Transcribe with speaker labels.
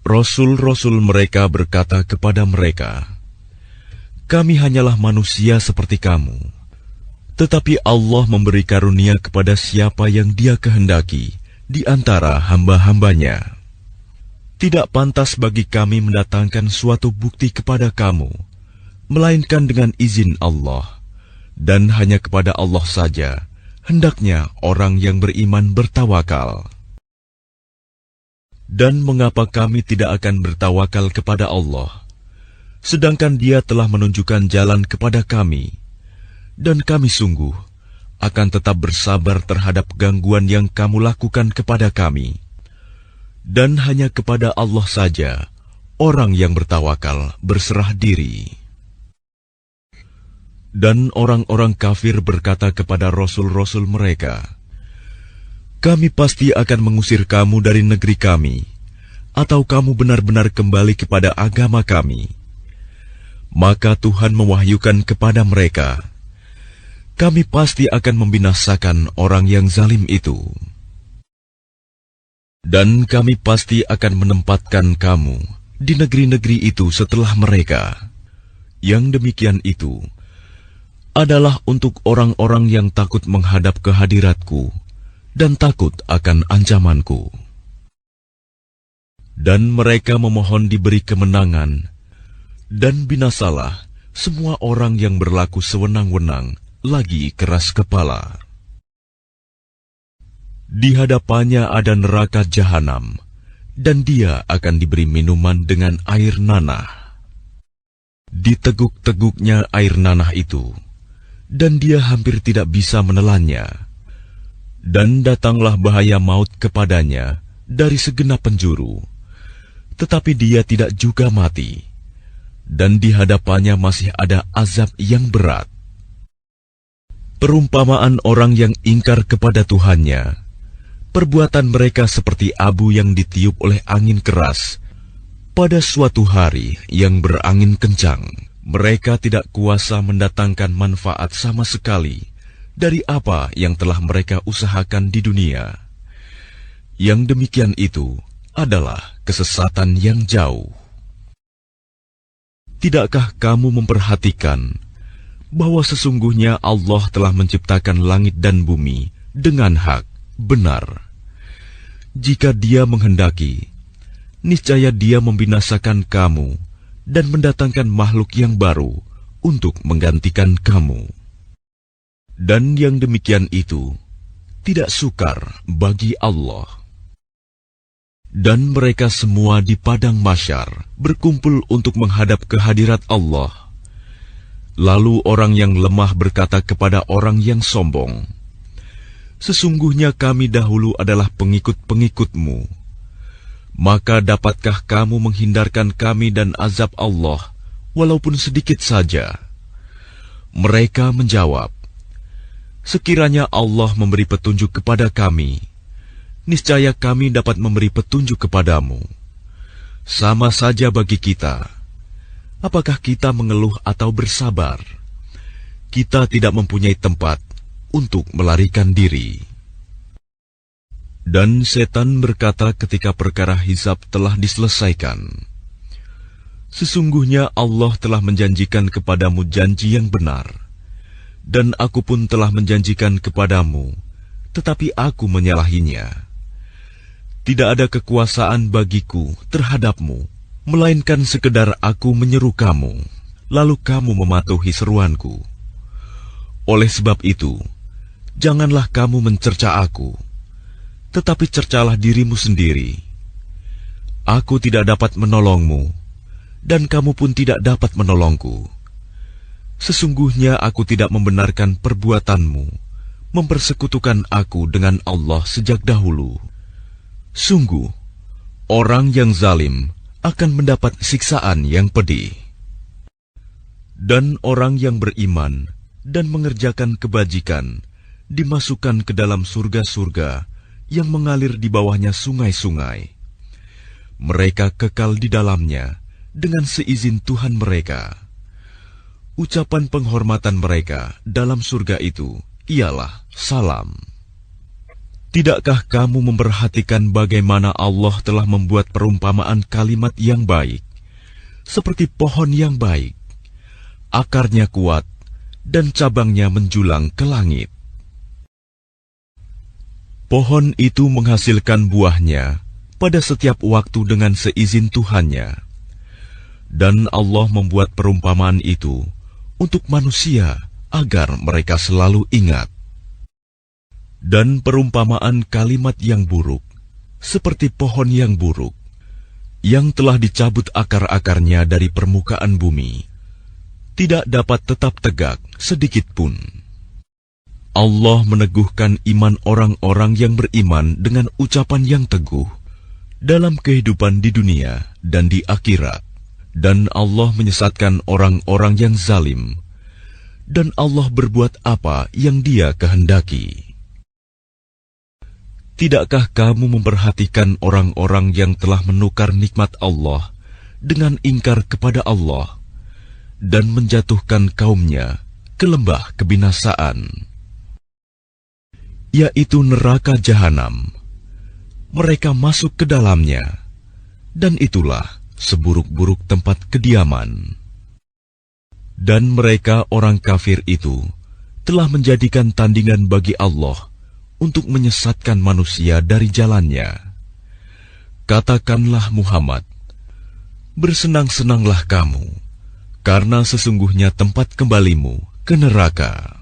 Speaker 1: Rasul-rasul mereka berkata kepada mereka, "Kami hanyalah manusia seperti kamu. Tetapi Allah memberi karunia kepada siapa yang Dia kehendaki di antara hamba-hambanya. Tidak pantas bagi kami mendatangkan suatu bukti kepada kamu, melainkan dengan izin Allah, dan hanya kepada Allah saja hendaknya orang yang beriman bertawakal. Dan mengapa kami tidak akan bertawakal kepada Allah, sedangkan Dia telah menunjukkan jalan kepada kami, dan kami sungguh akan tetap bersabar terhadap gangguan yang kamu lakukan kepada kami. Dan hanya kepada Allah saja orang yang bertawakal berserah diri." Dan orang-orang kafir berkata kepada rasul-rasul mereka, "Kami pasti akan mengusir kamu dari negeri kami, atau kamu benar-benar kembali kepada agama kami." Maka Tuhan mewahyukan kepada mereka, "Kami pasti akan membinasakan orang yang zalim itu. Dan kami pasti akan menempatkan kamu di negeri-negeri itu setelah mereka. Yang demikian itu adalah untuk orang-orang yang takut menghadap kehadiratku dan takut akan ancamanku." Dan mereka memohon diberi kemenangan, dan binasalah semua orang yang berlaku sewenang-wenang lagi keras kepala. Di hadapannya ada neraka jahanam, dan dia akan diberi minuman dengan air nanah. Diteguk-teguknya air nanah itu, dan dia hampir tidak bisa menelannya. Dan datanglah bahaya maut kepadanya dari segenap penjuru, tetapi dia tidak juga mati, dan di hadapannya masih ada azab yang berat. Perumpamaan orang yang ingkar kepada Tuhannya, perbuatan mereka seperti abu yang ditiup oleh angin keras pada suatu hari yang berangin kencang. Mereka tidak kuasa mendatangkan manfaat sama sekali dari apa yang telah mereka usahakan di dunia. Yang demikian itu adalah kesesatan yang jauh. Tidakkah kamu memperhatikan bahwa sesungguhnya Allah telah menciptakan langit dan bumi dengan hak, benar? Jika Dia menghendaki, niscaya Dia membinasakan kamu dan mendatangkan makhluk yang baru untuk menggantikan kamu. Dan yang demikian itu tidak sukar bagi Allah. Dan mereka semua di padang mahsyar berkumpul untuk menghadap kehadirat Allah. Lalu orang yang lemah berkata kepada orang yang sombong, "Sesungguhnya kami dahulu adalah pengikut-pengikutmu. Maka dapatkah kamu menghindarkan kami dan azab Allah, walaupun sedikit saja?" Mereka menjawab, "Sekiranya Allah memberi petunjuk kepada kami, niscaya kami dapat memberi petunjuk kepadamu. Sama saja bagi kita. Apakah kita mengeluh atau bersabar? Kita tidak mempunyai tempat untuk melarikan diri." Dan setan berkata ketika perkara hisab telah diselesaikan, "Sesungguhnya Allah telah menjanjikan kepadamu janji yang benar, dan aku pun telah menjanjikan kepadamu, tetapi aku menyalahinya. Tidak ada kekuasaan bagiku terhadapmu, melainkan sekedar aku menyeru kamu, lalu kamu mematuhi seruanku. Oleh sebab itu, janganlah kamu mencerca aku, tetapi cercalah dirimu sendiri. Aku tidak dapat menolongmu, dan kamu pun tidak dapat menolongku. Sesungguhnya aku tidak membenarkan perbuatanmu, mempersekutukan aku dengan Allah sejak dahulu. Sungguh, orang yang zalim akan mendapat siksaan yang pedih. Dan orang yang beriman dan mengerjakan kebajikan dimasukkan ke dalam surga-surga yang mengalir di bawahnya sungai-sungai. Mereka kekal di dalamnya dengan seizin Tuhan mereka. Ucapan penghormatan mereka dalam surga itu ialah salam. Tidakkah kamu memperhatikan bagaimana Allah telah membuat perumpamaan kalimat yang baik, seperti pohon yang baik, akarnya kuat, dan cabangnya menjulang ke langit. Pohon itu menghasilkan buahnya pada setiap waktu dengan seizin Tuhannya. Dan Allah membuat perumpamaan itu untuk manusia agar mereka selalu ingat. Dan perumpamaan kalimat yang buruk, seperti pohon yang buruk, yang telah dicabut akar-akarnya dari permukaan bumi, tidak dapat tetap tegak sedikit pun. Allah meneguhkan iman orang-orang yang beriman dengan ucapan yang teguh dalam kehidupan di dunia dan di akhirat. Dan Allah menyesatkan orang-orang yang zalim, dan Allah berbuat apa yang Dia kehendaki. Tidakkah kamu memperhatikan orang-orang yang telah menukar nikmat Allah dengan ingkar kepada Allah dan menjatuhkan kaumnya ke lembah kebinasaan, yaitu neraka jahanam? Mereka masuk ke dalamnya, dan itulah seburuk-buruk tempat kediaman. Dan mereka orang kafir itu telah menjadikan tandingan bagi Allah untuk menyesatkan manusia dari jalannya. Katakanlah Muhammad, bersenang-senanglah kamu, karena sesungguhnya tempat kembalimu ke neraka.